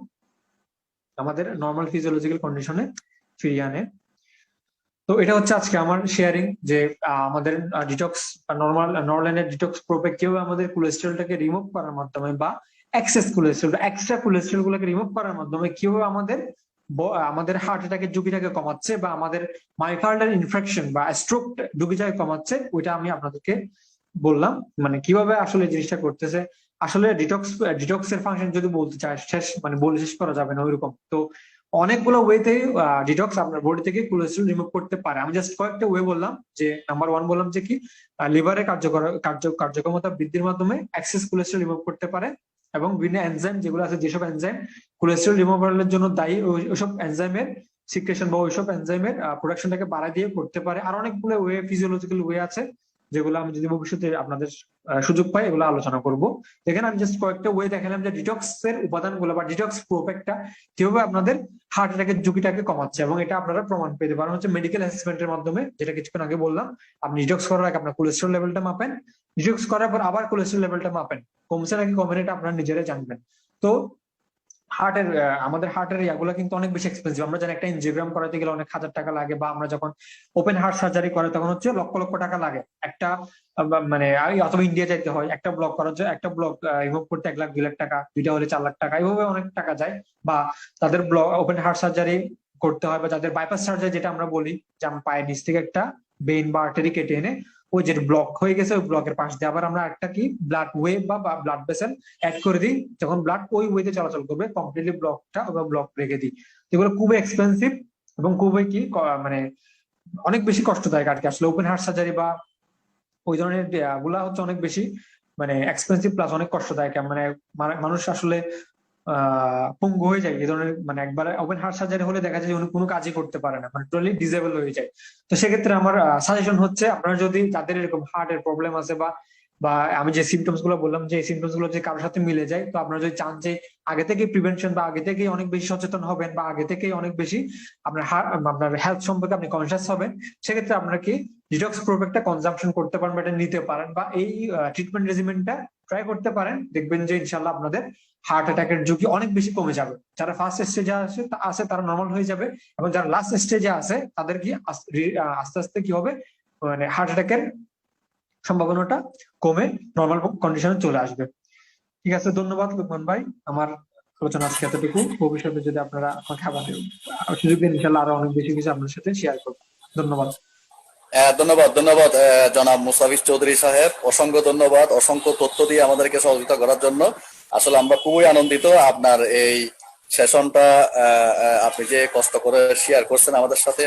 আমাদের নর্মাল ফিজিওলজিক্যাল কন্ডিশনে ফিরিয়ে আনে। তো এটা হচ্ছে আজকে আমার শেয়ারিং যে আমাদের ডিটক্স নরল্যান্ডের ডিটক্স প্রোপ্যাক কিভাবে আমাদের কোলেস্টেরলটাকে রিমুভ করার মাধ্যমে বা এক্সট্রা কোলেস্টেরল গুলোকে রিমুভ করার মাধ্যমে কিভাবে আমাদের হার্ট অ্যাটাকের ঝুঁকিটাকে কমাচ্ছে বা আমাদের মায়োকার্ডিয়াল ইনফেকশন বা স্ট্রোক ঝুঁকিটাকে কমাচ্ছে, ওইটা আমি আপনাদেরকে বললাম। মানে কিভাবে আসলে জিনিসটা করতেছে। আসলে ডিটক্স এর ফাংশন যদি বলতে চাই বলে শেষ করা যাবে না ওইরকম। তো অনেকগুলো ওয়েতে ডিটক্স আপনার বডি থেকে কোলেস্ট্রল রিমুভ করতে পারে। আমি জাস্ট কয়েকটা ওয়ে বললাম। যে নাম্বার 1 বললাম যে কি, লিভারের কার্যক্ষমতা বৃদ্ধির মাধ্যমে এক্সেস কোলেস্ট্রল রিমুভ করতে পারে এবং বিভিন্ন এনজাইম যেগুলো আছে, যেসব এনজাইম কোলেস্ট্রল রিমুভালের জন্য দায়ী, ওইসব এনজাইমের সিক্রেশন বা ওইসব এনজাইমের প্রোডাকশনটাকে বাড়ায় দিয়ে করতে পারে। আর অনেকগুলো ওয়ে, ফিজিওলজিক্যাল ওয়ে আছে যেগুলো আমি যদি ভবিষ্যতে আপনাদের সুযোগ পাই এগুলো আলোচনা করব। এখানে আমি জাস্ট কয়েকটা ওয়ে দেখালাম যে ডিটক্স এর উপাদানগুলো বা ডিটক্স প্রোপ্যাকটা কিভাবে আপনাদের হার্ট অ্যাটাকের ঝুঁকিটাকে কমাচ্ছে, এবং এটা আপনারা প্রমাণ পেতে পারেন হচ্ছে মেডিকেল অ্যাসেসমেন্টের মাধ্যমে, যেটা কিছুক্ষণ আগে বললাম। আপনি ডিটক্স করার আগে আপনার কোলেস্ট্রল লেভেলটা মাপেন, ডিটক্স করার পর আবার কোলেস্ট্রল লেভেলটা মাপেন, কমছে নাকি কমে না এটা আপনারা নিজেরাই জানবেন। তো আমাদের হার্টের ইয়াগুলো কিন্তু অনেক বেশি এক্সপেন্সিভ। আমরা জানি একটা এনজিওগ্রাম করাতে গেলে অনেক হাজার টাকা লাগে, বা আমরা যখন ওপেন হার্ট সার্জারি করে তখন হচ্ছে লক্ষ লক্ষ টাকা লাগে একটা, অথবা ইন্ডিয়া যাইতে হয় একটা ব্লক করার জন্য, একটা ব্লক রিমুভ করতে 1 লাখ 2 লাখ টাকা, দুইটা হলে 4 লাখ টাকা, এইভাবে অনেক টাকা যায়। বা তাদের ওপেন হার্ট সার্জারি করতে হয়, বা যাদের বাইপাস সার্জারি যেটা আমরা বলি, যে আমরা পায়ের নিচ থেকে একটা বেইন বা আর্টারি কেটে এনে ওই যে ব্লক হয়ে গেছে ওই ব্লকের পাশ দিয়ে আবার আমরা একটা কি ব্লাড ওয়েভ বা ব্লাড ভেসেল অ্যাড করে দিই, যখন ব্লাড ওই ওয়েতে চলাচল করবে কমপ্লিটলি ব্লকটা ব্লক রেখে দিই। এগুলো খুবই এক্সপেন্সিভ এবং খুবই কি অনেক বেশি কষ্টদায়ক আর কি। আসলে ওপেন হার্ট সার্জারি বা ওই ধরনের গুলা হচ্ছে অনেক বেশি এক্সপেন্সিভ প্লাস অনেক কষ্টদায়ক। মানুষ আসলে পঙ্গু হয়ে যায় এই ধরনের, একবার ওপেন হার্ট সার্জারি হলে দেখা যায় যে উনি কোনো কাজই করতে পারে না, টোটালি ডিসেবল হয়ে যায়। তো সেক্ষেত্রে আমার সাজেশন হচ্ছে, আপনারা যদি যাদের এরকম হার্টের প্রবলেম আছে বা বা আমি যে সিমটমস গুলো বললাম যে এই সিমটমস গুলো যে কারোর সাথে মিলে যায়, তো আপনারা যদি চান যে আগে থেকে প্রিভেনশন বা আগে থেকেই অনেক বেশি সচেতন হবেন বা আগে থেকেই অনেক বেশি আপনার হেলথ সম্পর্কে আপনি কনসিয়াস হবেন, সেক্ষেত্রে আপনারা কি ডিটক্স প্রোডাক্টটা কনজাম্পশন করতে পারেন বা এটা নিতে পারেন বা এই ট্রিটমেন্ট রেজিমেন্টটা ট্রাই করতে পারেন। দেখবেন যে ইনশাল্লাহ আপনাদের হার্ট অ্যাটাকের ঝুঁকি অনেক বেশি কমে যাবে। যারা ফার্স্ট স্টেজে আছে তারা নর্মাল হয়ে যাবে, এবং যারা লাস্ট স্টেজে আছে তাদের কি আস্তে আস্তে কি হবে, মানে হার্ট অ্যাটাকের সম্ভাবনাটা কমে নর্মাল কন্ডিশনে চলে আসবে। ঠিক আছে, ধন্যবাদ লোকমান ভাই। আমার আলোচনা আজকে এতটুকু। ভবিষ্যতে যদি আপনারা আমাকে আবার সুযোগ দেন, ইনশাল্লাহ আরো অনেক বেশি কিছু আপনার সাথে শেয়ার করবো। ধন্যবাদ। ধন্যবাদ ধন্যবাদ জনাব মুস্তাফিজ চৌধুরী সাহেব, অসংখ্য ধন্যবাদ অসংখ্য তথ্য দিয়ে আমাদেরকে সহযোগিতা করার জন্য। আসলে আমরা খুবই আনন্দিত আপনার এই সেশনটা আপনি যে কষ্ট করে শেয়ার করছেন আমাদের সাথে